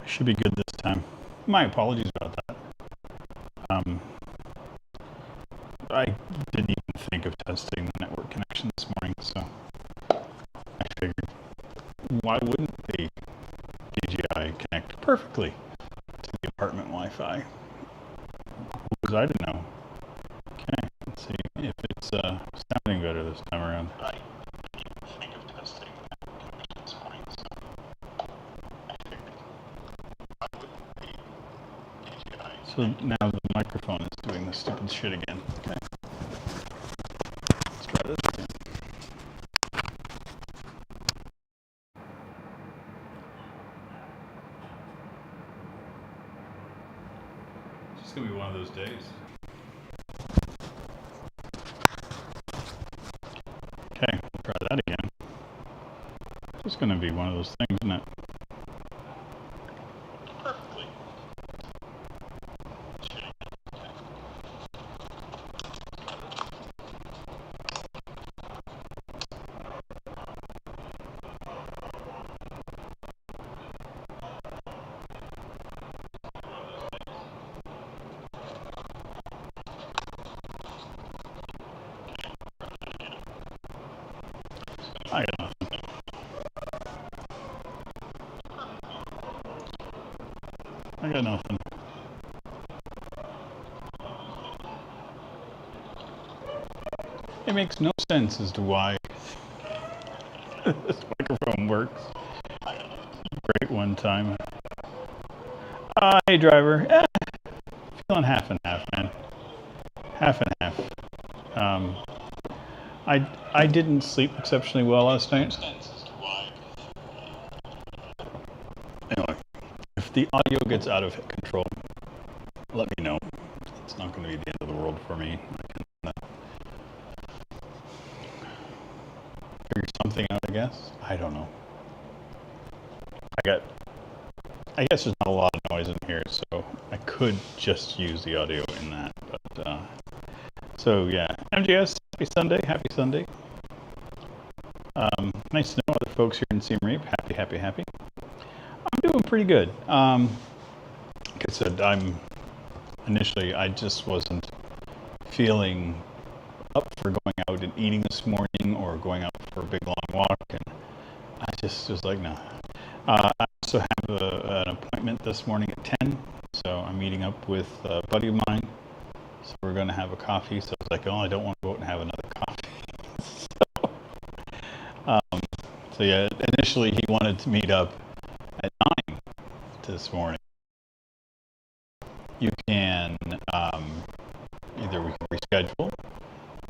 Should be good this time. My apologies about that. Um, I didn't even think of testing the network connection this morning, so I figured why wouldn't the DJI connect perfectly to the apartment Wi-Fi? Who was I to know? Okay, let's see if it's sounding better this time around. I didn't think of testing the network connection this morning, so I figured why wouldn't the DJI. So now the microphone is doing this stupid shit again. Okay. Let's try this again. It's just gonna be one of those days. Okay, we'll try that again. It's just gonna be one of those things, isn't it? Perfectly. I got nothing. I got nothing. It makes no sense as to why this microphone works. Great one time. Hey driver. Feeling half and half, man. Half and half. I didn't sleep exceptionally well last night. Anyway, if the audio gets out of control, let me know. It's not going to be the end of the world for me. I can figure something out, I guess. I don't know. I guess there's not a lot of noise in here, so I could just use the audio in that. But so yeah, MGS, happy Sunday, happy Sunday. Nice to know other folks here in Siem Reap. Happy. I'm doing pretty good. Like I said, I just wasn't feeling up for going out and eating this morning or going out for a big long walk, and I just was like, no. I also have an appointment this morning at 10, so I'm meeting up with a buddy of mine. So we're going to have a coffee. So I was like, oh, I don't want to go out and have another coffee. So yeah, initially he wanted to meet up at 9 this morning. You can either we can reschedule.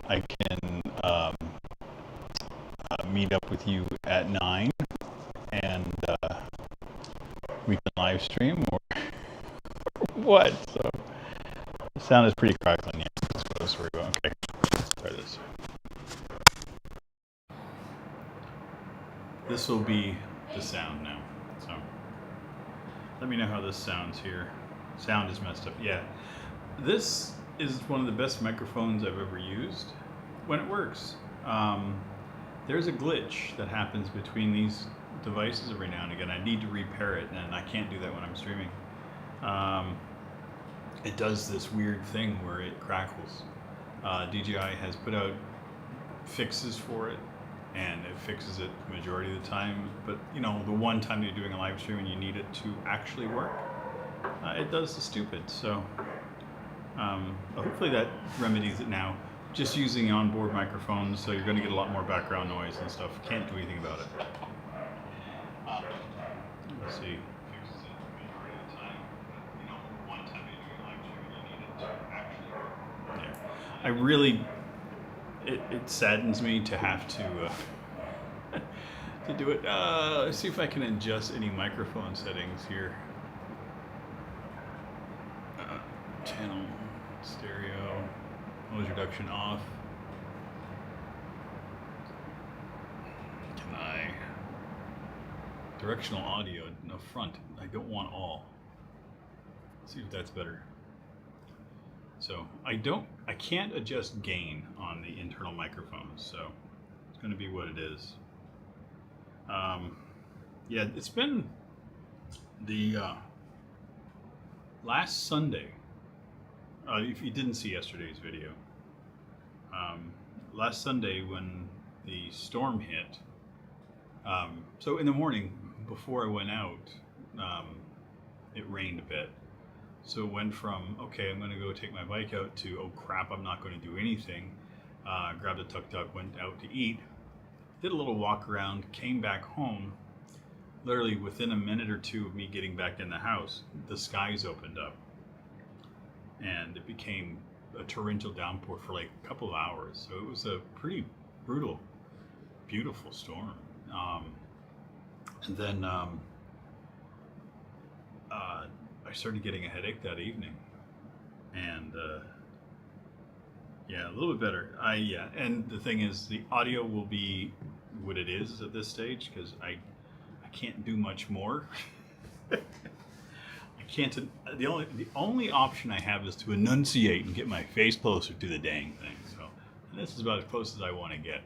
I can meet up with you at 9 and we can live stream or what. So the sound is pretty crackling. Yeah, that's where we're going. Okay, let's try this. This will be the sound now. So let me know how this sounds here. Sound is messed up. Yeah, this is one of the best microphones I've ever used when it works. There's a glitch that happens between these devices every now and again. I need to repair it, and I can't do that when I'm streaming. It does this weird thing where it crackles. DJI has put out fixes for it, and it fixes it the majority of the time. But you know, the one time you're doing a live stream and you need it to actually work, it does the stupid. So hopefully that remedies it now. Just using onboard microphones, so you're going to get a lot more background noise and stuff. Can't do anything about it. Let's see. Yeah. I really, it saddens me to have to to do it. Let's see if I can adjust any microphone settings here. Channel, stereo, noise reduction off. Can I, directional audio, no front. I don't want all. Let's see if that's better. So I can't adjust gain on the internal microphones, so it's going to be what it is. Yeah, it's been The last Sunday, if you didn't see yesterday's video, last Sunday when the storm hit, so in the morning before I went out, it rained a bit. So it went from, okay, I'm going to go take my bike out to, oh crap, I'm not going to do anything. Grabbed a tuk-tuk, went out to eat, did a little walk around, came back home. Literally within a minute or two of me getting back in the house, the skies opened up and it became a torrential downpour for like a couple of hours. So it was a pretty brutal, beautiful storm. And then I started getting a headache that evening, and yeah, a little bit better. And the thing is, the audio will be what it is at this stage because I can't do much more. I can't. The only option I have is to enunciate and get my face closer to the dang thing. So this is about as close as I want to get.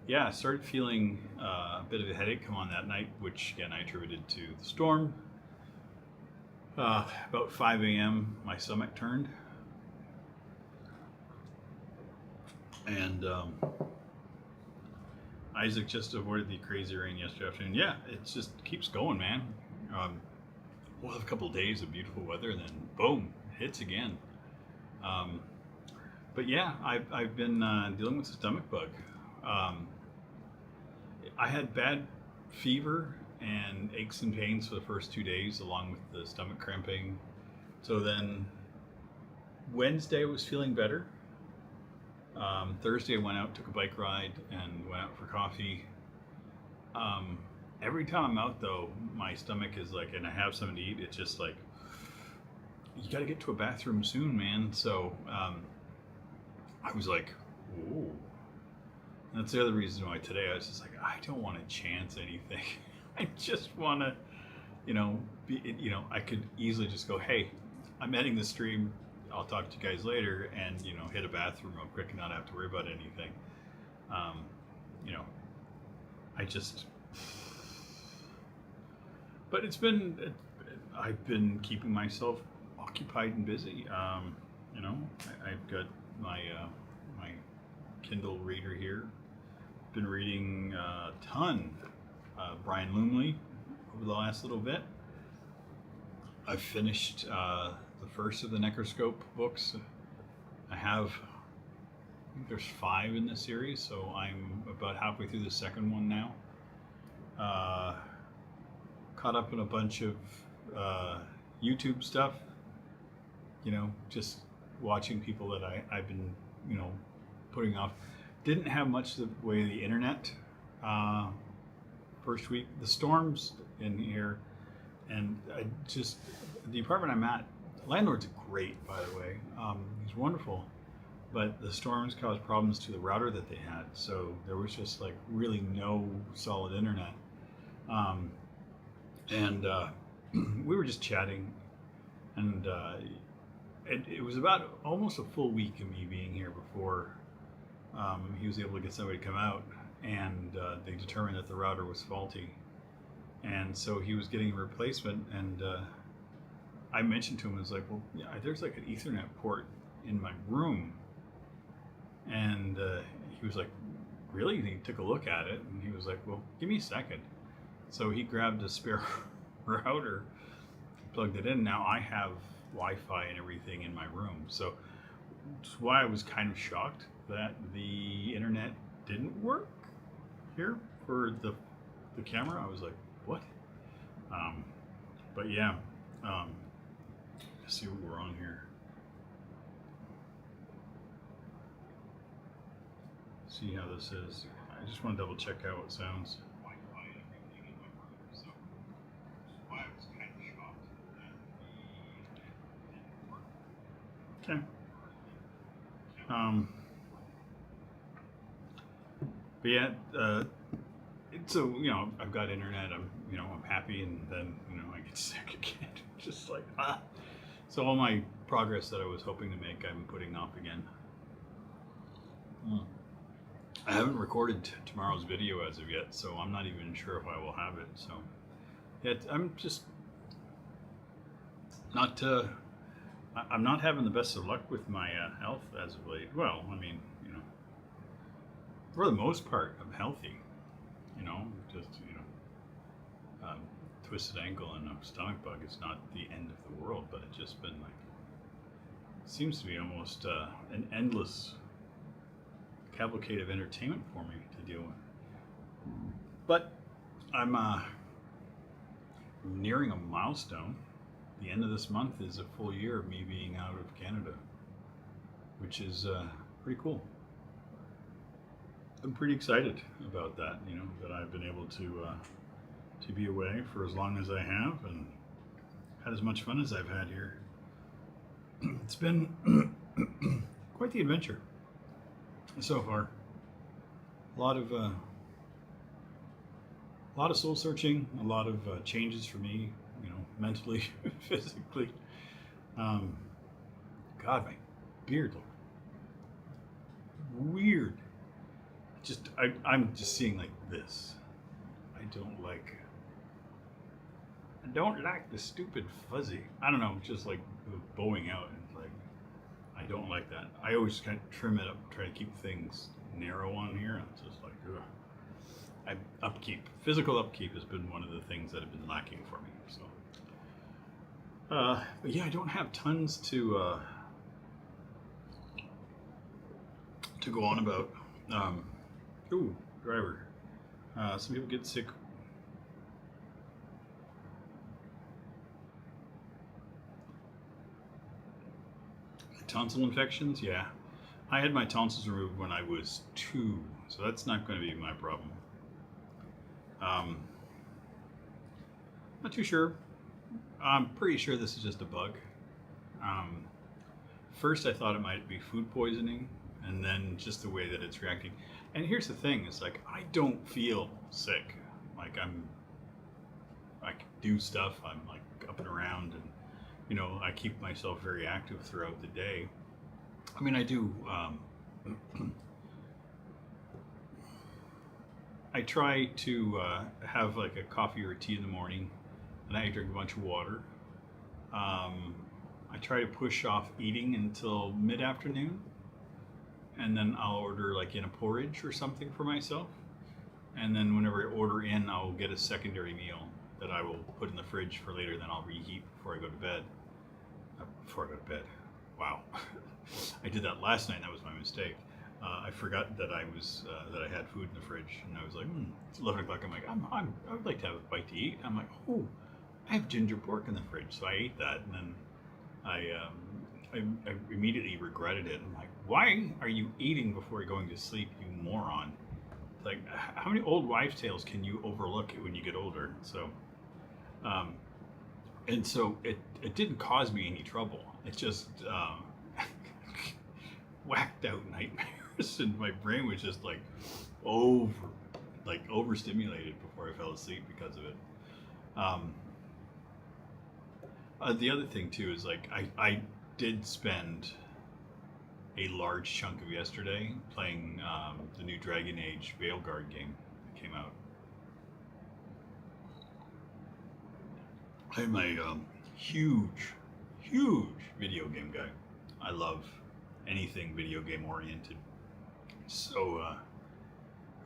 Yeah, I started feeling a bit of a headache come on that night, which again I attributed to the storm. About 5 a.m., my stomach turned, and Isaac just avoided the crazy rain yesterday afternoon. Yeah, it just keeps going, man. We'll have a couple of days of beautiful weather, and then boom, hits again. But yeah, I've been dealing with a stomach bug. I had bad fever and aches and pains for the first 2 days, along with the stomach cramping. So then Wednesday I was feeling better. Thursday I went out, took a bike ride, and went out for coffee. Every time I'm out though, my stomach is like, and I have something to eat, it's just like, you got to get to a bathroom soon, man. So I was like, ooh. And that's the other reason why today I was just like, I don't want to chance anything. I just want to, I could easily just go, hey, I'm ending the stream. I'll talk to you guys later, and hit a bathroom real quick and not have to worry about anything. But I've been keeping myself occupied and busy. I've got my Kindle reader here. Been reading a ton Brian Lumley over the last little bit. I've finished the first of the Necroscope books. I think there's 5 in this series, so I'm about halfway through the second one now. Caught up in a bunch of YouTube stuff, just watching people that I've been, putting off. Didn't have much the way of the internet first week. The storms in here, and the apartment I'm at, the landlord's great, by the way. He's wonderful, but the storms caused problems to the router that they had, so there was just like really no solid internet. And we were just chatting, and it was about almost a full week of me being here before he was able to get somebody to come out, and they determined that the router was faulty, and so he was getting a replacement. And I mentioned to him, I was like, well, yeah, there's like an Ethernet port in my room, and he was like, really? And he took a look at it, and he was like, well, give me a second. So he grabbed a spare router, plugged it in. Now I have Wi-Fi and everything in my room, so that's why I was kind of shocked that the internet didn't work here for the camera. I was like, what? But yeah, let's see what we're on here. See how this is. I just want to double check how it sounds. Okay. But yeah, so I've got internet. I'm happy, and then I get sick again. Just like So all my progress that I was hoping to make, I'm putting off again. I haven't recorded tomorrow's video as of yet, so I'm not even sure if I will have it. So, yeah, I'm just not. I'm not having the best of luck with my health as of late. Well, I mean, for the most part, I'm healthy. Just twisted ankle and a stomach bug. It's not the end of the world, but it's just been like seems to be almost an endless cavalcade of entertainment for me to deal with. But I'm nearing a milestone. The end of this month is a full year of me being out of Canada, which is pretty cool. I'm pretty excited about that. That I've been able to be away for as long as I have and had as much fun as I've had here. It's been quite the adventure so far. A lot of soul searching, a lot of changes for me, mentally, physically. God, my beard looked weird. I'm just seeing like this. I don't like the stupid fuzzy. I don't know, just like bowing out. And like, I don't like that. I always kind of trim it up, try to keep things narrow on here. It's just like, ugh. Physical upkeep has been one of the things that have been lacking for me. So, but yeah, I don't have tons to go on about. Driver. Some people get sick. Tonsil infections, yeah. I had my tonsils removed when I was 2, so that's not going to be my problem. Not too sure. I'm pretty sure this is just a bug. First I thought it might be food poisoning, and then just the way that it's reacting. And here's the thing, it's like I don't feel sick. Like I can do stuff, I'm like up and around, and I keep myself very active throughout the day. I mean, I do I try to have like a coffee or a tea in the morning, and I drink a bunch of water. I try to push off eating until mid-afternoon, and then I'll order like in a porridge or something for myself. And then whenever I order in, I'll get a secondary meal that I will put in the fridge for later. Then I'll reheat before I go to bed. Wow, I did that last night. And that was my mistake. I forgot that I had food in the fridge, and I was like, it's 11 o'clock. I'm like, I would like to have a bite to eat. I'm like, oh, I have ginger pork in the fridge, so I ate that, and then I immediately regretted it. I'm like, why are you eating before you're going to sleep, you moron? Like, how many old wives' tales can you overlook when you get older? So, and so it didn't cause me any trouble. It just whacked out nightmares, and my brain was just like overstimulated before I fell asleep because of it. The other thing too is like I did spend a large chunk of yesterday playing the new Dragon Age Veilguard game that came out. I'm a huge video game guy. I love anything video game oriented. So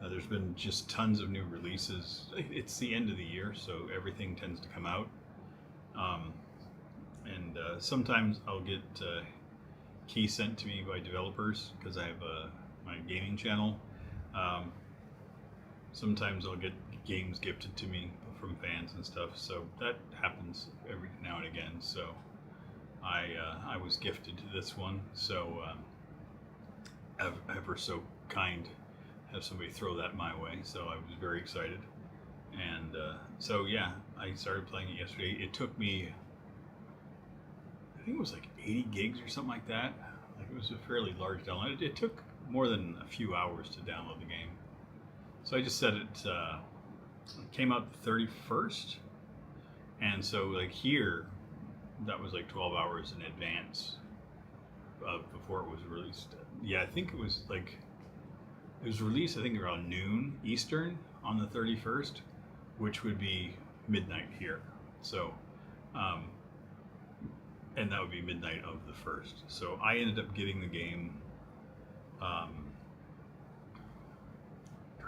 there's been just tons of new releases. It's the end of the year, so everything tends to come out. And sometimes I'll get keys sent to me by developers because I have my gaming channel. Sometimes I'll get games gifted to me from fans and stuff, so that happens every now and again. So I was gifted to this one, so ever so kind have somebody throw that my way, so I was very excited. And so yeah, I started playing it yesterday. It took me, I think it was like 80 gigs or something like that. Like, it was a fairly large download. It took more than a few hours to download the game. So I just said it came out the 31st, and so like here, that was like 12 hours in advance before it was released. Yeah, I think it was like It was released, I think, around noon Eastern on the 31st, which would be midnight here. So, and that would be midnight of the 1st. So I ended up getting the game, trying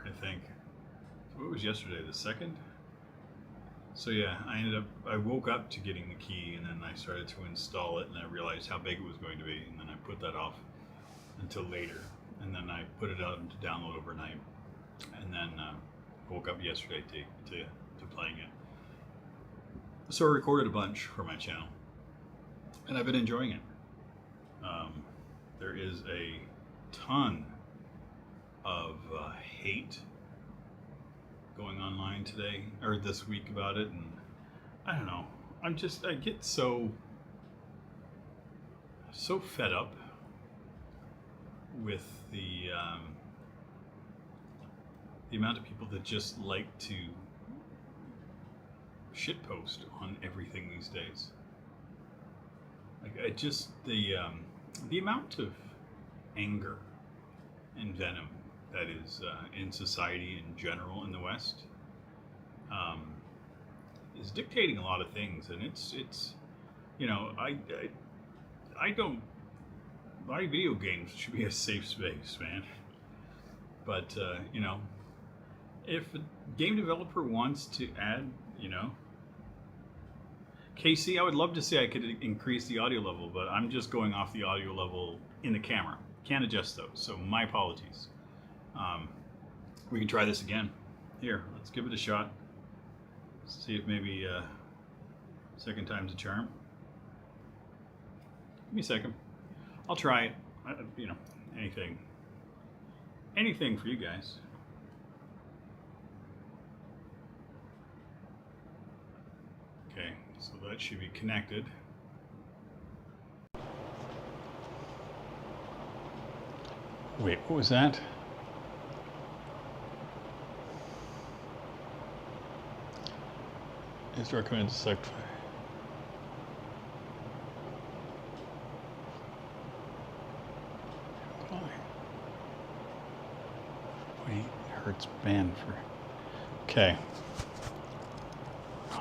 to think, what was yesterday, the 2nd? So yeah, I woke up to getting the key, and then I started to install it, and I realized how big it was going to be, and then I put that off until later, and then I put it out to download overnight, and then woke up yesterday to playing it. So I recorded a bunch for my channel, and I've been enjoying it. There is a ton of hate going online today or this week about it, and I don't know. I get so fed up with the amount of people that just like to shitpost on everything these days. Like the amount of anger and venom that is in society in general in the West is dictating a lot of things, and it's you know, I don't. My video games should be a safe space, man. But you know, if a game developer wants to add, you know, KC, I would love to say I could increase the audio level, but I'm just going off the audio level in the camera. Can't adjust those, so my apologies. We can try this again. Here, let's give it a shot. See if maybe second time's a charm. Give me a second. I'll try it. You know, anything for you guys. Okay, so that should be connected. Wait, what was that? It's recommended to select. Wait, Hertz band for. Okay.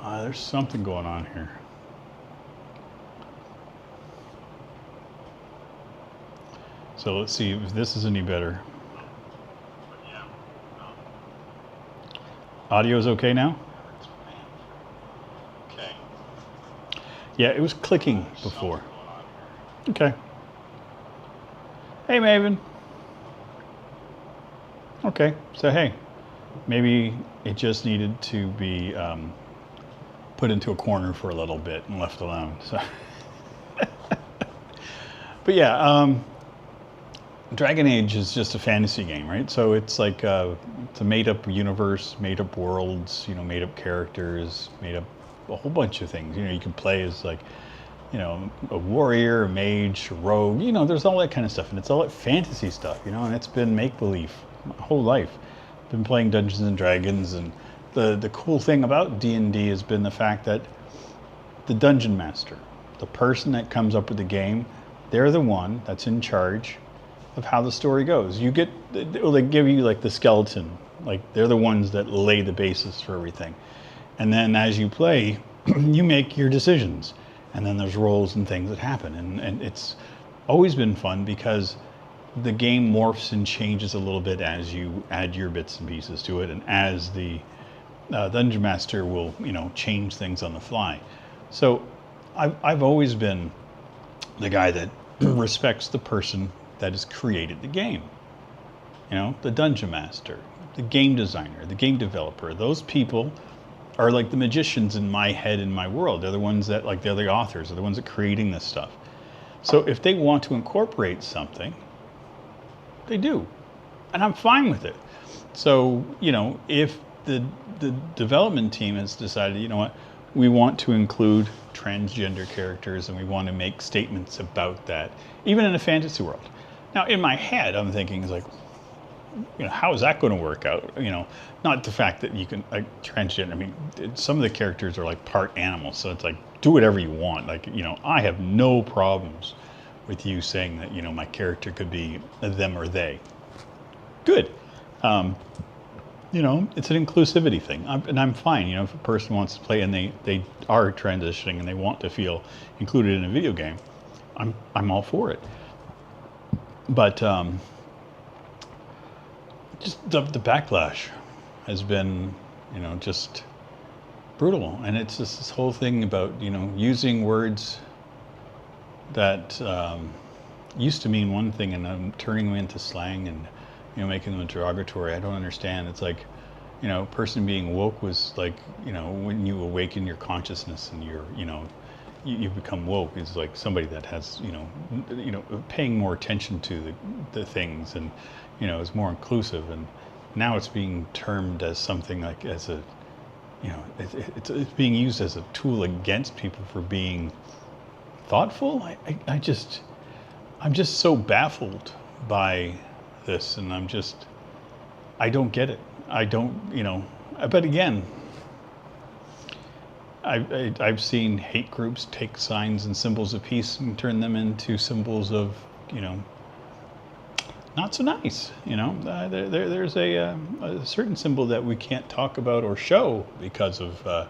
There's something going on here. So let's see if this is any better. Audio is okay now? Okay. Yeah, it was clicking before. Okay. Hey, Maven. Okay, so hey, maybe it just needed to be put into a corner for a little bit and left alone. So, but yeah, Dragon Age is just a fantasy game, right? So it's like it's a made-up universe, made-up worlds, you know, made-up characters, made-up a whole bunch of things. You know, you can play as like, you know, a warrior, a mage, a rogue. You know, there's all that kind of stuff, and it's all that fantasy stuff. You know, and it's been make-believe my whole life. Been playing Dungeons and Dragons, and the cool thing about D&D has been the fact that the dungeon master, the person that comes up with the game, they're the one that's in charge of how the story goes. You get, they give you like the skeleton, like they're the ones that lay the basis for everything. And then as you play, you make your decisions, and then there's roles and things that happen, and it's always been fun because the game morphs and changes a little bit as you add your bits and pieces to it, and as the dungeon master will, you know, change things on the fly. So I've always been the guy that respects the person that has created the game. You know, the dungeon master, the game designer, the game developer. Those people are like the magicians in my head, in my world. They're the ones that, like, they're the authors, they're the ones that are creating this stuff. So if they want to incorporate something, they do, and I'm fine with it. So, you know, if the development team has decided, you know what, we want to include transgender characters and we want to make statements about that, even in a fantasy world. Now, in my head, I'm thinking, like, you know, how is that going to work out? You know, not the fact that you can, like, transgender. I mean, some of the characters are like part animals, so it's like, do whatever you want. Like, you know, I have no problems with you saying that, you know, my character could be them or they. Good. You know, it's an inclusivity thing, and I'm fine. You know, if a person wants to play and they are transitioning and they want to feel included in a video game, I'm all for it. But just the backlash has been, you know, just brutal, and it's just this whole thing about, you know, using words that used to mean one thing and turning them into slang and, you know, making them derogatory. I don't understand. It's like, you know, person being woke was like, you know, when you awaken your consciousness and you're, you know, you become woke is like somebody that has, you know, paying more attention to the things and, you know, is more inclusive. And now it's being termed as something like as a, you know, it's being used as a tool against people for being thoughtful. I'm just so baffled by this, and I don't get it. I don't, you know, but again, I've seen hate groups take signs and symbols of peace and turn them into symbols of, you know, not so nice. You know, there's a certain symbol that we can't talk about or show because of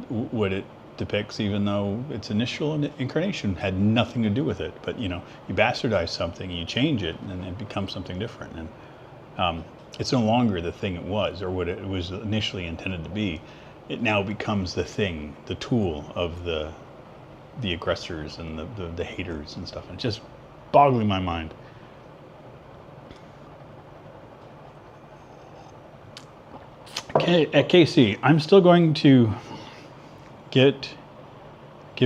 what it depicts, even though its initial incarnation had nothing to do with it. But, you know, you bastardize something, you change it, and it becomes something different. And it's no longer the thing it was or what it was initially intended to be. It now becomes the thing, the tool of the aggressors and the haters and stuff. And it's just boggling my mind. Okay, at KC, I'm still going to give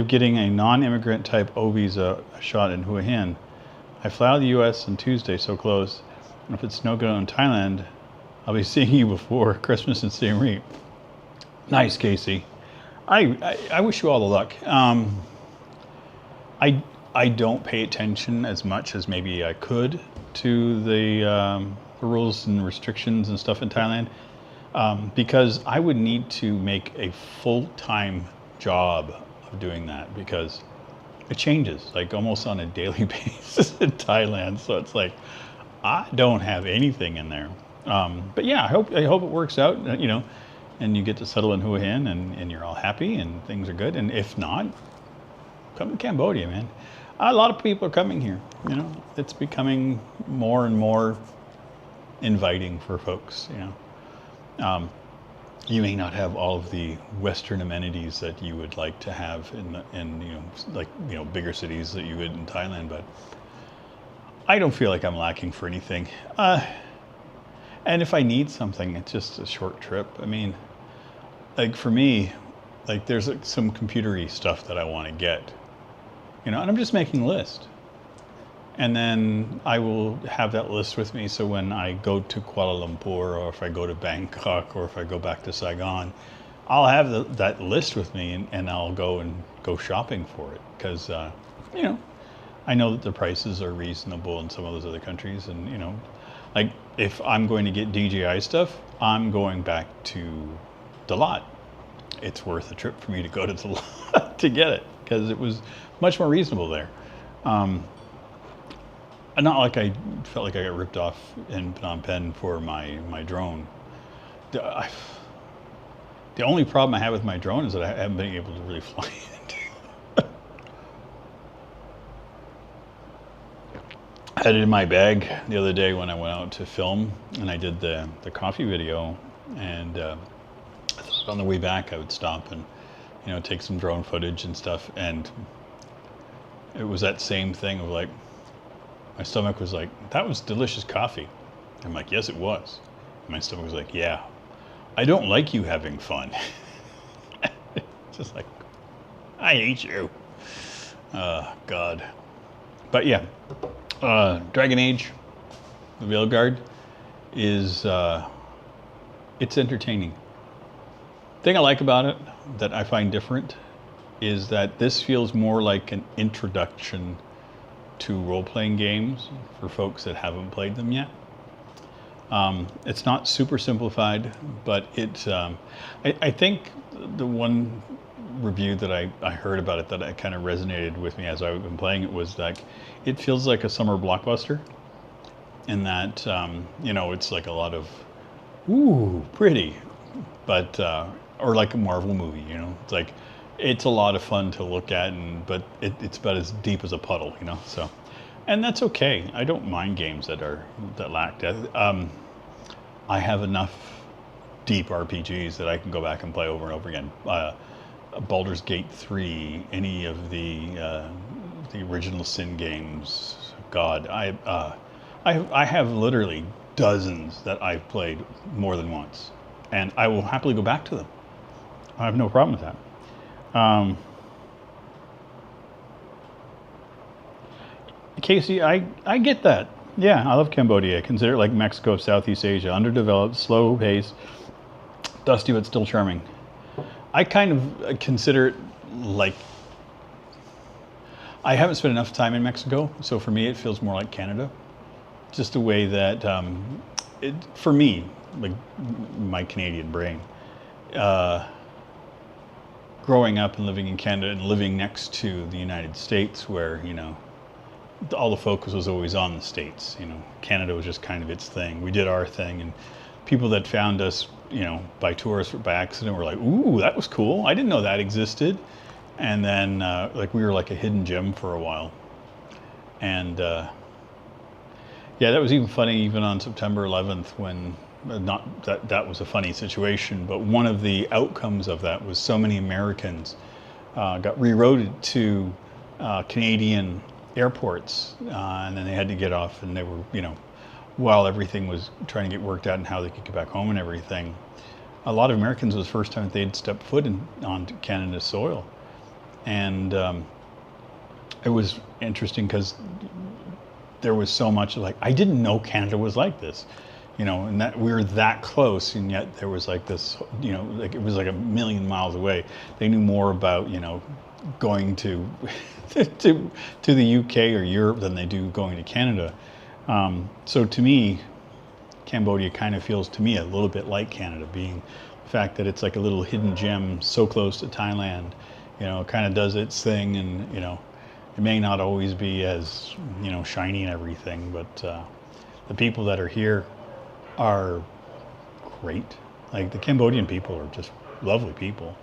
getting a non-immigrant type O visa a shot in Hua Hin. I fly out of the U.S. on Tuesday, so close. And if it's no good in Thailand, I'll be seeing you before Christmas in Siem Reap. Nice, Casey. I wish you all the luck. I don't pay attention as much as maybe I could to the rules and restrictions and stuff in Thailand, because I would need to make a full-time job of doing that, because it changes like almost on a daily basis in Thailand. So it's like I don't have anything in there. But yeah, I hope it works out. You know. And you get to settle in Hua Hin, and you're all happy and things are good. And if not, come to Cambodia, man. A lot of people are coming here. You know, it's becoming more and more inviting for folks. You know, you may not have all of the Western amenities that you would like to have in you know, like, you know, bigger cities that you would in Thailand, but I don't feel like I'm lacking for anything. And if I need something, it's just a short trip. I mean, like for me, like there's like some computery stuff that I want to get, you know, and I'm just making a list. And then I will have that list with me. So when I go to Kuala Lumpur, or if I go to Bangkok, or if I go back to Saigon, I'll have that list with me, and I'll go shopping for it. Because, you know, I know that the prices are reasonable in some of those other countries. And, you know, like if I'm going to get DJI stuff, I'm going back to Dalat. It's worth a trip for me to go to Dalat to get it, because it was much more reasonable there. Not like I felt like I got ripped off in Phnom Penh for my drone. The only problem I have with my drone is that I haven't been able to really fly it. I had it in my bag the other day when I went out to film, and I did the coffee video, and I thought on the way back I would stop and, you know, take some drone footage and stuff, and it was that same thing of like, my stomach was like, that was delicious coffee. I'm like, yes, it was. And my stomach was like, yeah, I don't like you having fun. Just like, I hate you. God. But yeah, Dragon Age, the Veilguard, is, it's entertaining. The thing I like about it that I find different is that this feels more like an introduction to role-playing games for folks that haven't played them yet. It's not super simplified, but it's, I think the one review that I heard about it that I kind of resonated with me as I've been playing it was like, it feels like a summer blockbuster. in that, you know, it's like a lot of, ooh, pretty, but, or like a Marvel movie, you know, it's like, it's a lot of fun to look at, but it's about as deep as a puddle, you know, so, and that's okay. I don't mind games that lack depth. I have enough deep RPGs that I can go back and play over and over again. Baldur's Gate 3, any of the original Sin games. God, I have literally dozens that I've played more than once, and I will happily go back to them. I have no problem with that. Casey, I get that. Yeah, I love Cambodia. Consider it like Mexico of Southeast Asia. Underdeveloped, slow pace, dusty but still charming. I kind of consider it like, I haven't spent enough time in Mexico, so for me it feels more like Canada. Just the way that, for me, like my Canadian brain, growing up and living in Canada and living next to the United States, where, you know, all the focus was always on the States. You know, Canada was just kind of its thing. We did our thing, and people that found us, you know, by tourists or by accident were like, ooh, that was cool. I didn't know that existed. And then, like, we were like a hidden gem for a while. And, yeah, that was even funny, even on September 11th, when, not that that was a funny situation, but one of the outcomes of that was so many Americans got rerouted to Canadian airports, and then they had to get off, and they were, you know, while everything was trying to get worked out and how they could get back home and everything, a lot of Americans, it was the first time that they'd stepped foot onto Canada's soil. And it was interesting because there was so much like, I didn't know Canada was like this, you know, and that we were that close, and yet there was like this, you know, like it was like a million miles away. They knew more about, you know, going to to the UK or Europe than they do going to Canada. So to me, Cambodia kind of feels to me a little bit like Canada, being the fact that it's like a little hidden gem so close to Thailand. You know, it kind of does its thing, and, you know, it may not always be as, you know, shiny and everything, but the people that are here are great. Like, the Cambodian people are just lovely people,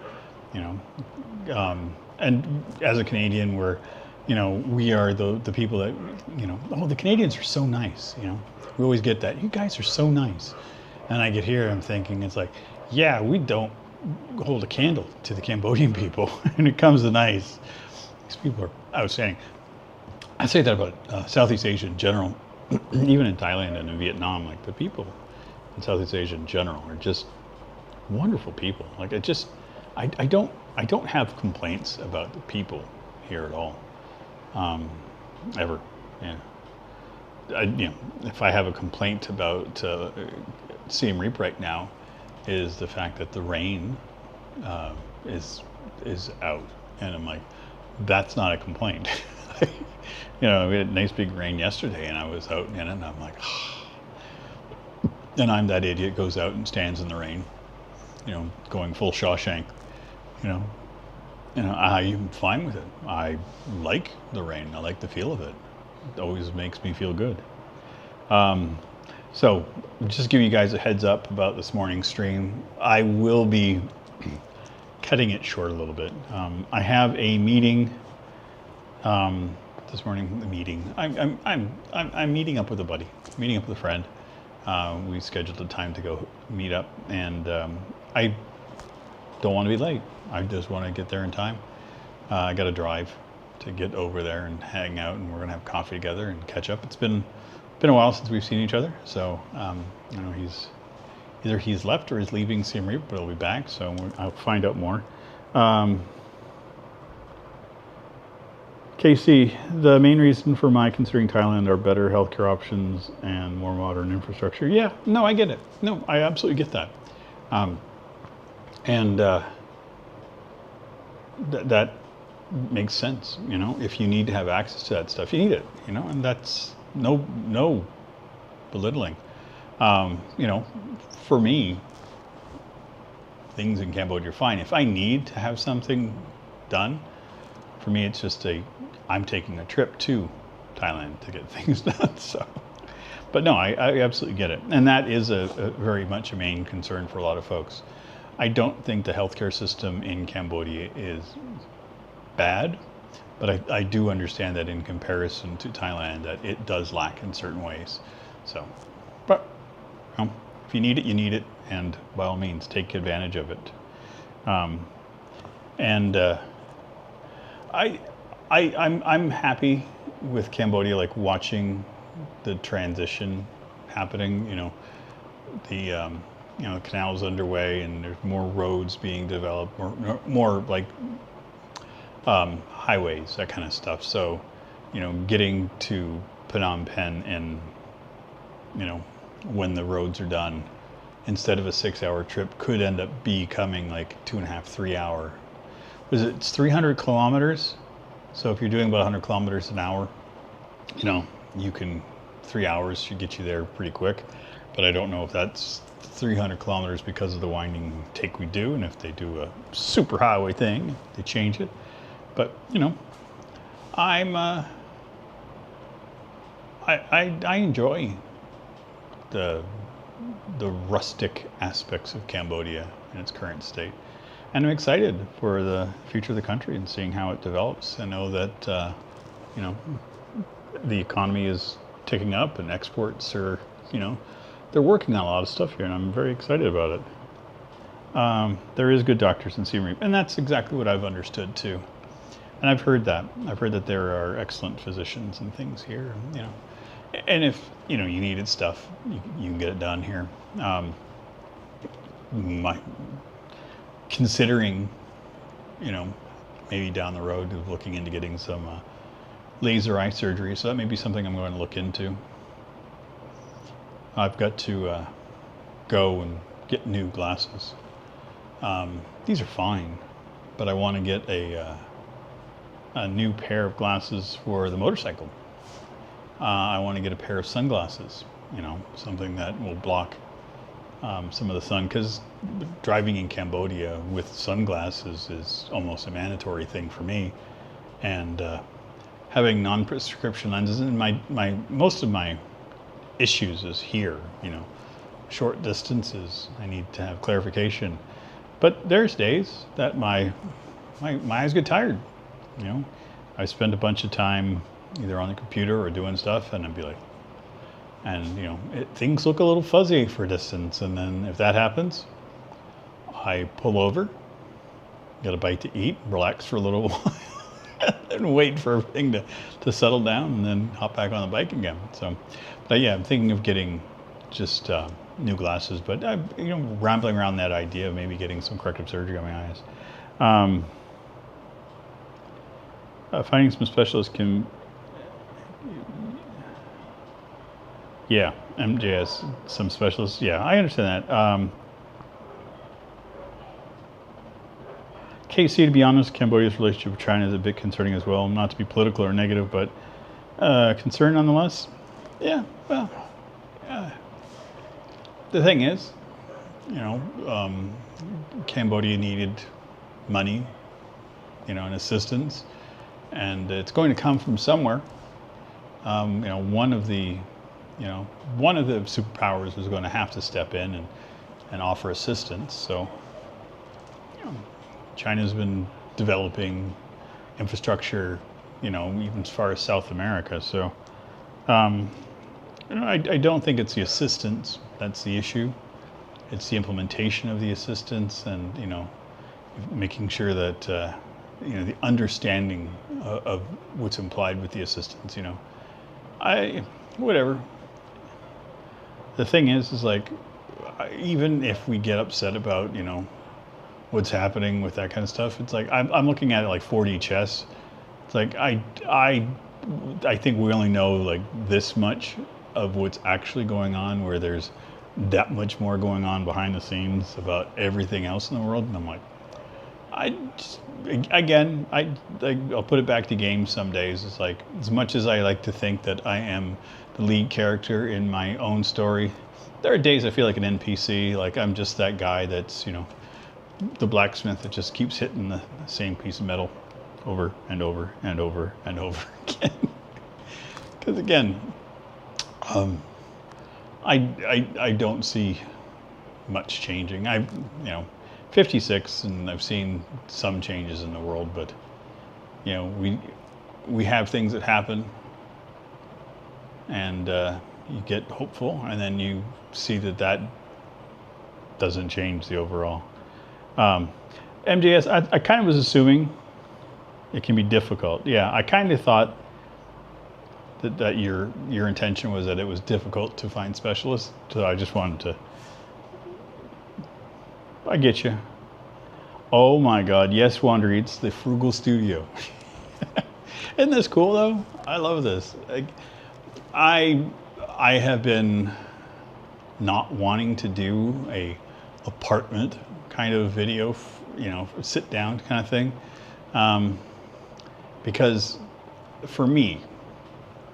you know. And as a Canadian, we're, you know, we are the people that, you know, oh, the Canadians are so nice, you know. We always get that, you guys are so nice. And I get here, I'm thinking, it's like, yeah, we don't hold a candle to the Cambodian people when it comes to nice. These people are outstanding. I say that about Southeast Asia in general, even in Thailand and in Vietnam. Like, the people in Southeast Asia in general are just wonderful people. Like, it just, I don't have complaints about the people here at all, ever. Yeah. You know, if I have a complaint about Siem Reap right now, is the fact that the rain is out, and I'm like, that's not a complaint. You know, we had nice big rain yesterday, and I was out in it, and I'm like, and I'm that idiot goes out and stands in the rain, you know, going full Shawshank, you know. I'm fine with it. I like the rain. I like the feel of it. It always makes me feel good. So just give you guys a heads up about this morning's stream. I will be cutting it short a little bit. I have a meeting this morning. The meeting. I'm meeting up with a buddy. Meeting up with a friend. We scheduled a time to go meet up, and I don't want to be late. I just want to get there in time. I got to drive to get over there and hang out, and we're gonna have coffee together and catch up. It's been a while since we've seen each other, so you know, he's left or he's leaving Siem Reap, but he'll be back, so I'll find out more. KC, the main reason for my considering Thailand are better healthcare options and more modern infrastructure. Yeah, no, I get it. No, I absolutely get that. And that makes sense. You know, if you need to have access to that stuff, you need it. You know, and that's no belittling. You know, for me, things in Cambodia are fine. If I need to have something done, for me, it's just I'm taking a trip to Thailand to get things done. So, But no, I absolutely get it. And that is a very much a main concern for a lot of folks. I don't think the healthcare system in Cambodia is bad, but I do understand that in comparison to Thailand, that it does lack in certain ways. So, but you know, if you need it, you need it, and by all means, take advantage of it. And I'm happy with Cambodia, like watching the transition happening. You know, the canal's underway, and there's more roads being developed, more like highways, that kind of stuff. So, you know, getting to Phnom Penh and, you know, when the roads are done, instead of a 6-hour trip, could end up becoming like 2.5, 3 hour. It's 300 kilometers. So if you're doing about 100 kilometers an hour, you know, 3 hours should get you there pretty quick. But I don't know if that's 300 kilometers because of the winding take we do, and if they do a super highway thing, they change it. But, you know, I enjoy the rustic aspects of Cambodia in its current state. And I'm excited for the future of the country and seeing how it develops. I know that, you know, the economy is ticking up and exports are, you know, they're working on a lot of stuff here, and I'm very excited about it. There is good doctors and scenery, and that's exactly what I've understood too. And I've heard that. I've heard that there are excellent physicians and things here, you know. And if, you know, you needed stuff, you can get it done here. Considering, you know, maybe down the road of looking into getting some laser eye surgery. So that may be something I'm going to look into. I've got to go and get new glasses. These are fine, but I want to get a new pair of glasses for the motorcycle. I want to get a pair of sunglasses, you know, something that will block some of the sun, because driving in Cambodia with sunglasses is almost a mandatory thing for me. And having non-prescription lenses, and most of my issues is here, you know, short distances. I need to have clarification. But there's days that my eyes get tired, you know. I spend a bunch of time either on the computer or doing stuff, and I'd be like, and you know, things look a little fuzzy for distance, and then if that happens, I pull over, get a bite to eat, relax for a little while, and wait for everything to settle down, and then hop back on the bike again. So, but yeah, I'm thinking of getting just new glasses, but I'm, you know, rambling around that idea of maybe getting some corrective surgery on my eyes. Finding some specialists can, yeah, MJS, some specialists, yeah, I understand that. KC, to be honest, Cambodia's relationship with China is a bit concerning as well. Not to be political or negative, but concern nonetheless. Yeah, well, the thing is, you know, Cambodia needed money, you know, and assistance, and it's going to come from somewhere. You know, one of the superpowers was going to have to step in and offer assistance. So, you know, China's been developing infrastructure, you know, even as far as South America. So, you know, I don't think it's the assistance that's the issue. It's the implementation of the assistance, and, you know, making sure that, you know, the understanding of what's implied with the assistance, you know. Whatever. The thing is like, even if we get upset about, you know, what's happening with that kind of stuff, it's like, I'm looking at it like 4D chess. It's like, I think we only know like this much of what's actually going on, where there's that much more going on behind the scenes about everything else in the world. And I'm like, I'll put it back to games some days. It's like, as much as I like to think that I am the lead character in my own story, there are days I feel like an NPC, like I'm just that guy that's, you know, the blacksmith that just keeps hitting the same piece of metal over and over and over and over again. Because again, I don't see much changing. 56 and I've seen some changes in the world, but we have things that happen, and you get hopeful, and then you see that doesn't change the overall. MJS, I kind of was assuming it can be difficult. Yeah, I kind of thought that your intention was that it was difficult to find specialists, so I just wanted to. I get you. Oh my God, yes, Wander Eats, the frugal studio. Isn't this cool though? I love this. I have been not wanting to do a apartment kind of video, sit down kind of thing, because for me,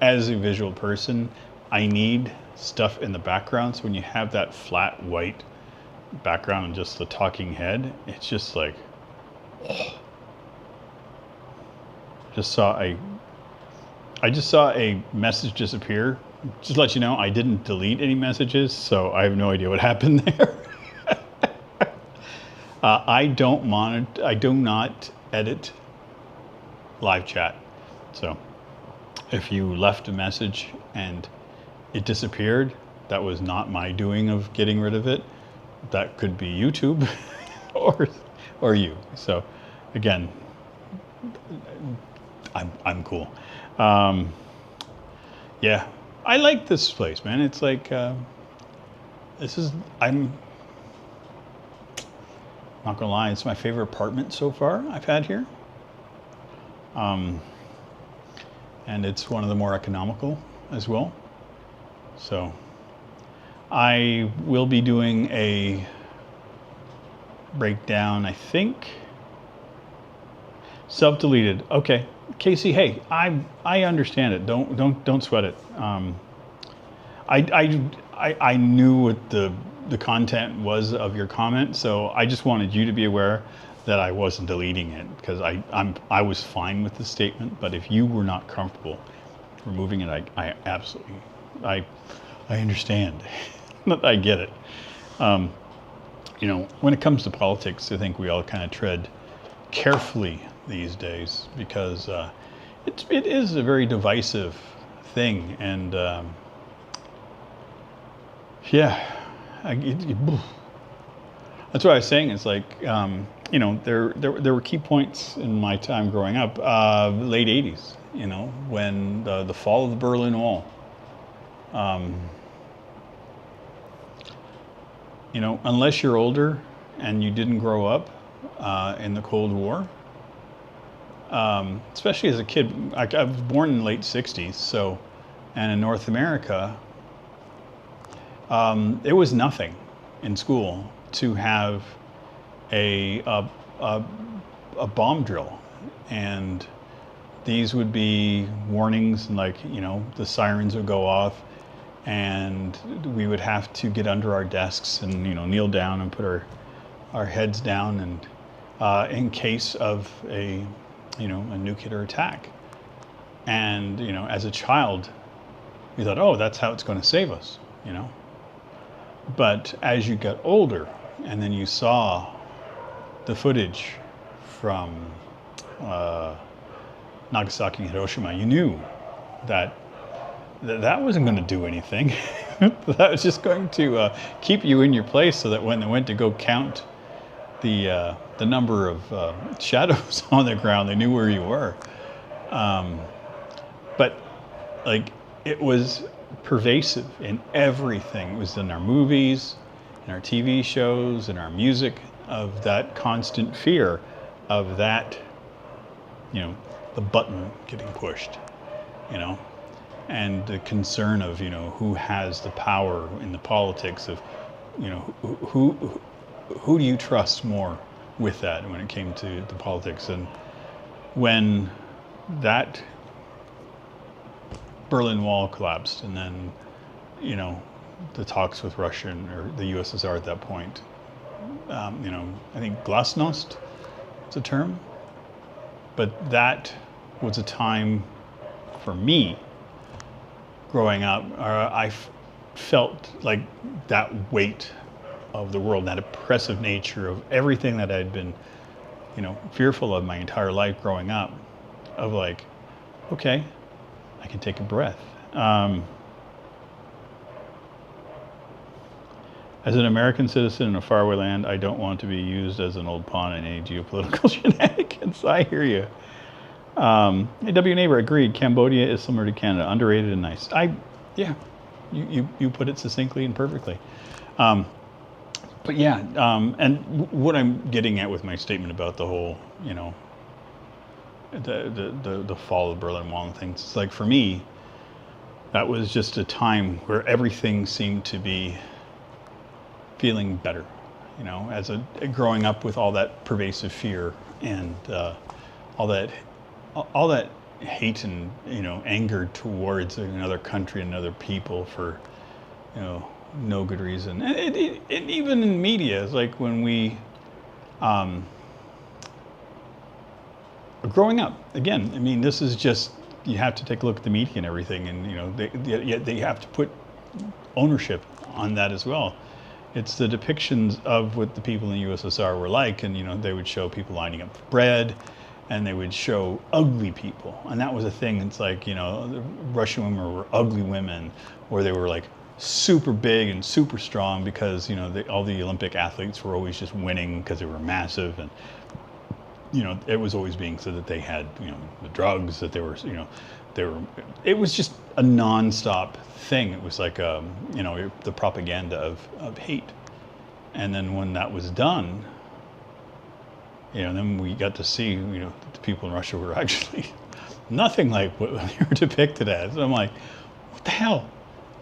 as a visual person, I need stuff in the background. So when you have that flat white background and just the talking head, it's just like, oh. I just saw a message disappear. Just to let you know, I didn't delete any messages, so I have no idea what happened there. I do not edit live chat. So if you left a message and it disappeared, that was not my doing of getting rid of it. That could be YouTube or you. So again, I'm cool. Yeah, I like this place, man. It's like I'm not gonna lie, it's my favorite apartment so far I've had here. And it's one of the more economical as well. So I will be doing a breakdown, I think. Self-deleted. Okay, Casey. Hey, I understand it. Don't sweat it. I knew what the content was of your comment, so I just wanted you to be aware that I wasn't deleting it, because I was fine with the statement. But if you were not comfortable removing it, I absolutely I understand. I get it. When it comes to politics, I think we all kind of tread carefully these days, because it is a very divisive thing, and that's what I was saying. It's like there were key points in my time growing up, late '80s. When the fall of the Berlin Wall. Unless you're older and you didn't grow up in the Cold War, especially as a kid. I was born in the late '60s, and in North America, it was nothing in school to have a bomb drill, and these would be warnings, and the sirens would go off, and we would have to get under our desks and kneel down and put our heads down, and in case of a nuclear attack. And as a child, we thought, oh, that's how it's going to save us. But as you got older, and then you saw the footage from Nagasaki and Hiroshima, you knew that wasn't going to do anything. That was just going to keep you in your place, so that when they went to go count the number of shadows on the ground, they knew where you were. But it was pervasive in everything. It was in our movies, in our TV shows, in our music, of that constant fear of that, the button getting pushed, and the concern of, who has the power in the politics of, who do you trust more with that when it came to the politics. And when that Berlin Wall collapsed, and then, the talks with Russia or the USSR at that point, I think glasnost is a term, but that was a time for me growing up. I felt like that weight of the world, that oppressive nature of everything that I'd been, fearful of my entire life growing up, of like, okay, I can take a breath. As an American citizen in a faraway land, I don't want to be used as an old pawn in any geopolitical shenanigans. I hear you. Hey, W Neighbor, agreed. Cambodia is similar to Canada, underrated and nice. Yeah, you put it succinctly and perfectly. But yeah, and what I'm getting at with my statement about the whole, the fall of Berlin Wall and things, it's like for me, that was just a time where everything seemed to be feeling better, as growing up with all that pervasive fear and all that hate and anger towards another country and other people for no good reason. And even in media, it's like when we growing up again. I mean, this is just, you have to take a look at the media and everything, and they have to put ownership on that as well. It's the depictions of what the people in the USSR were like, and they would show people lining up for bread, and they would show ugly people, and that was a thing. It's like, the Russian women were ugly women, or they were like super big and super strong because all the Olympic athletes were always just winning because they were massive, and it was always being said that they had the drugs, that they were it was just a non-stop thing. It was like the propaganda of hate. And then when that was done, then we got to see the people in Russia were actually nothing like what they were depicted as. And I'm like, what the hell?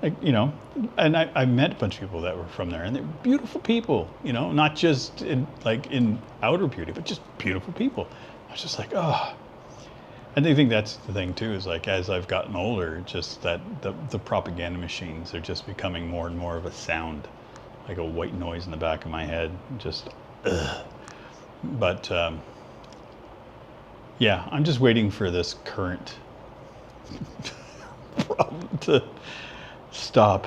Like, and I met a bunch of people that were from there, and they're beautiful people, not just in outer beauty, but just beautiful people. I was just like, oh. And I think that's the thing too, is like, as I've gotten older, just that the propaganda machines are just becoming more and more of a sound, like a white noise in the back of my head, just, ugh. But yeah, I'm just waiting for this current problem to stop,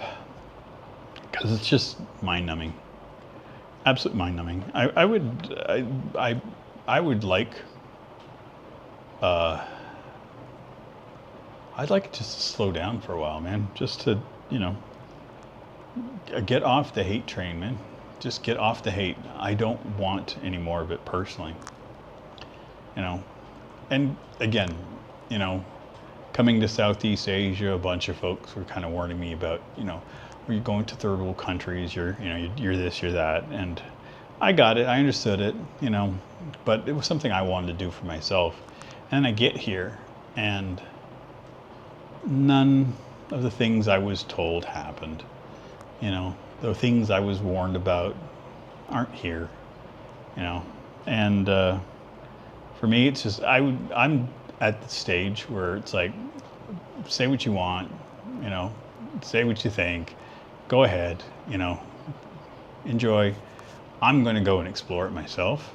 because it's just mind-numbing, absolute mind-numbing. I would like I'd like it just to slow down for a while, man, just to get off the hate train, man. Just get off the hate. I don't want any more of it personally, and again, coming to Southeast Asia, a bunch of folks were kind of warning me about, were you going to third world countries, you're this, you're that. And I got it, I understood it, but it was something I wanted to do for myself. And I get here, and none of the things I was told happened. The things I was warned about aren't here, and for me, it's just, I'm at the stage where it's like, say what you want, say what you think, go ahead, enjoy. I'm going to go and explore it myself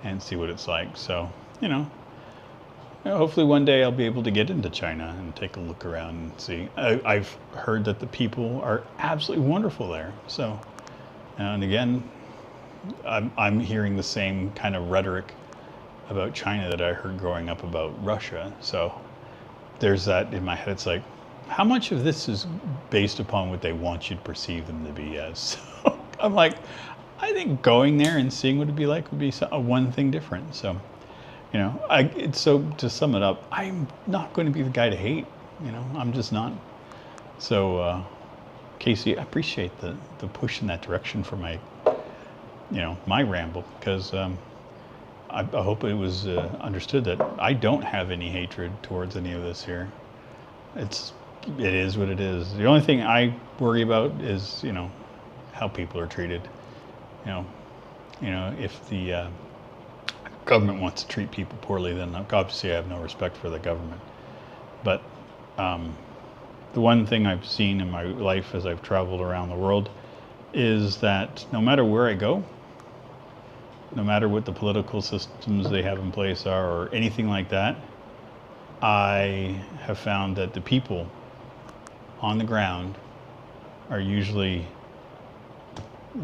and see what it's like. So, hopefully one day I'll be able to get into China and take a look around and see. I've heard that the people are absolutely wonderful there. So, and again, I'm hearing the same kind of rhetoric about China that I heard growing up about Russia. So there's that in my head. It's like, how much of this is based upon what they want you to perceive them to be as? So I'm like, I think going there and seeing what it'd be like would be one thing different. So, so to sum it up, I'm not going to be the guy to hate. I'm just not. So, Casey, I appreciate the push in that direction for my, my ramble, because I hope it was understood that I don't have any hatred towards any of this here. It is what it is. The only thing I worry about is, how people are treated. If the government wants to treat people poorly, then obviously I have no respect for the government. But the one thing I've seen in my life as I've traveled around the world is that no matter where I go, no matter what the political systems they have in place are or anything like that, I have found that the people on the ground are usually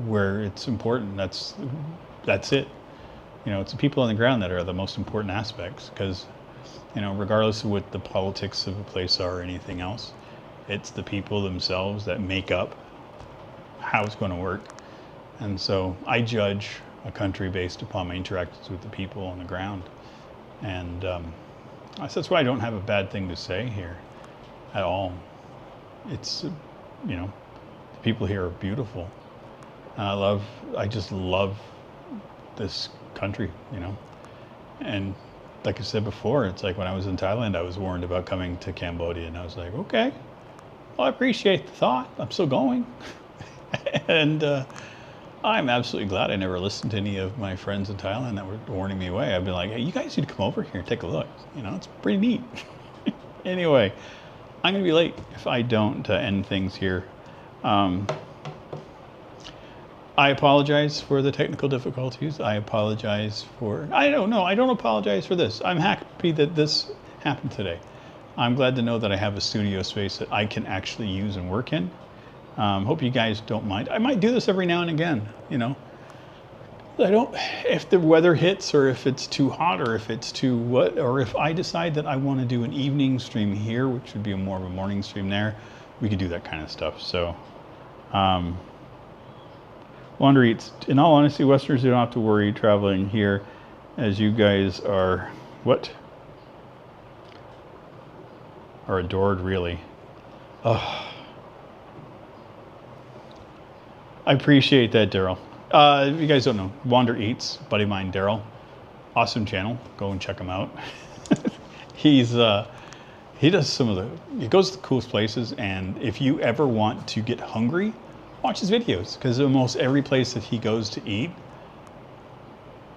where it's important. That's it. You know, it's the people on the ground that are the most important aspects, because, you know, regardless of what the politics of a place are or anything else, it's the people themselves that make up how it's going to work. And so I judge a country based upon my interactions with the people on the ground. And that's why I don't have a bad thing to say here at all. It's, you know, the people here are beautiful. And I just love this country, you know. And like I said before, it's like when I was in Thailand, I was warned about coming to Cambodia, and I was like, okay, well, I appreciate the thought. I'm still going. And I'm absolutely glad I never listened to any of my friends in Thailand that were warning me away. I'd be like, hey, you guys need to come over here and take a look. You know, it's pretty neat. Anyway, I'm going to be late if I don't end things here. I apologize for the technical difficulties. I apologize for, I don't apologize for this. I'm happy that this happened today. I'm glad to know that I have a studio space that I can actually use and work in. Hope you guys don't mind. I might do this every now and again, you know. If the weather hits, or if it's too hot, or if it's too what, or if I decide that I want to do an evening stream here, which would be more of a morning stream there, we could do that kind of stuff. So, Wander Eats, in all honesty, Westerners don't have to worry traveling here, as you guys are, are adored, really. Oh. I appreciate that, Daryl. If you guys don't know, Wander Eats, buddy of mine, Daryl. Awesome channel. Go and check him out. He does he goes to the coolest places, and if you ever want to get hungry, watch his videos, because almost every place that he goes to eat,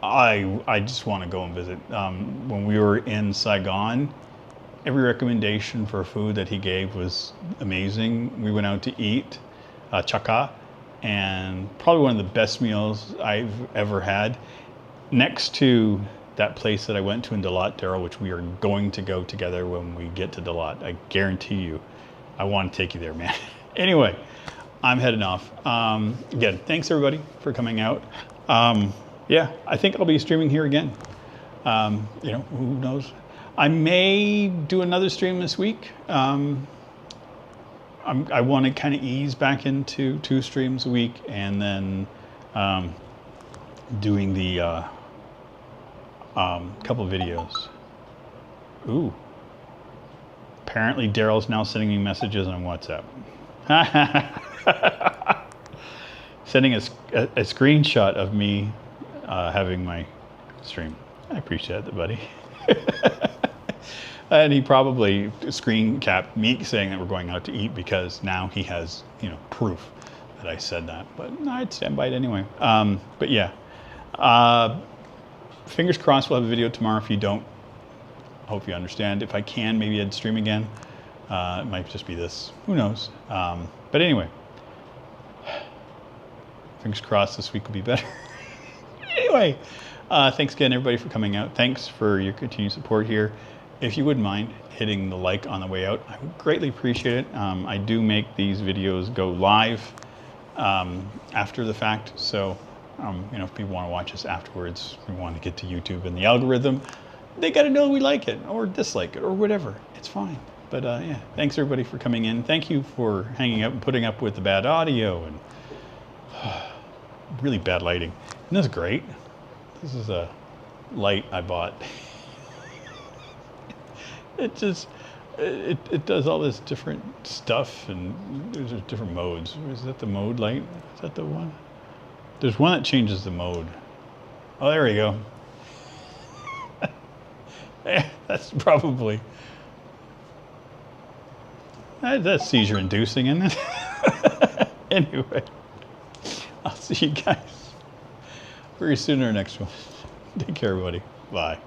I just want to go and visit. When we were in Saigon, every recommendation for food that he gave was amazing. We went out to eat chaka, and probably one of the best meals I've ever had. Next to that place that I went to in Dalat, Daryl, which we are going to go together when we get to Dalat. I guarantee you, I want to take you there, man. Anyway, I'm heading off. Again, thanks everybody for coming out. Yeah, I think I'll be streaming here again. You know, who knows? I may do another stream this week. I want to kind of ease back into 2 streams a week, and then doing the couple videos. Ooh. Apparently Daryl's now sending me messages on WhatsApp. Sending a screenshot of me having my stream. I appreciate it, buddy. And he probably screen capped me saying that we're going out to eat, because now he has, you know, proof that I said that. But I'd stand by it anyway. But yeah, fingers crossed we'll have a video tomorrow. If you don't, hope you understand. If I can, maybe I'd stream again. It might just be this. Who knows? But anyway, fingers crossed this week will be better. Anyway, thanks again, everybody, for coming out. Thanks for your continued support here. If you wouldn't mind hitting the like on the way out, I would greatly appreciate it. I do make these videos go live after the fact. So, you know, if people want to watch us afterwards, we want to get to YouTube and the algorithm, they got to know we like it or dislike it or whatever. It's fine. But yeah, thanks everybody for coming in. Thank you for hanging out and putting up with the bad audio and really bad lighting. Isn't this great? This is a light I bought. It just, it does all this different stuff, and there's different modes. Is that the mode light? Is that the one? There's one that changes the mode. Oh, there we go. That's probably, that's seizure inducing, isn't it? Anyway, I'll see you guys very soon in our next one. Take care, everybody. Bye.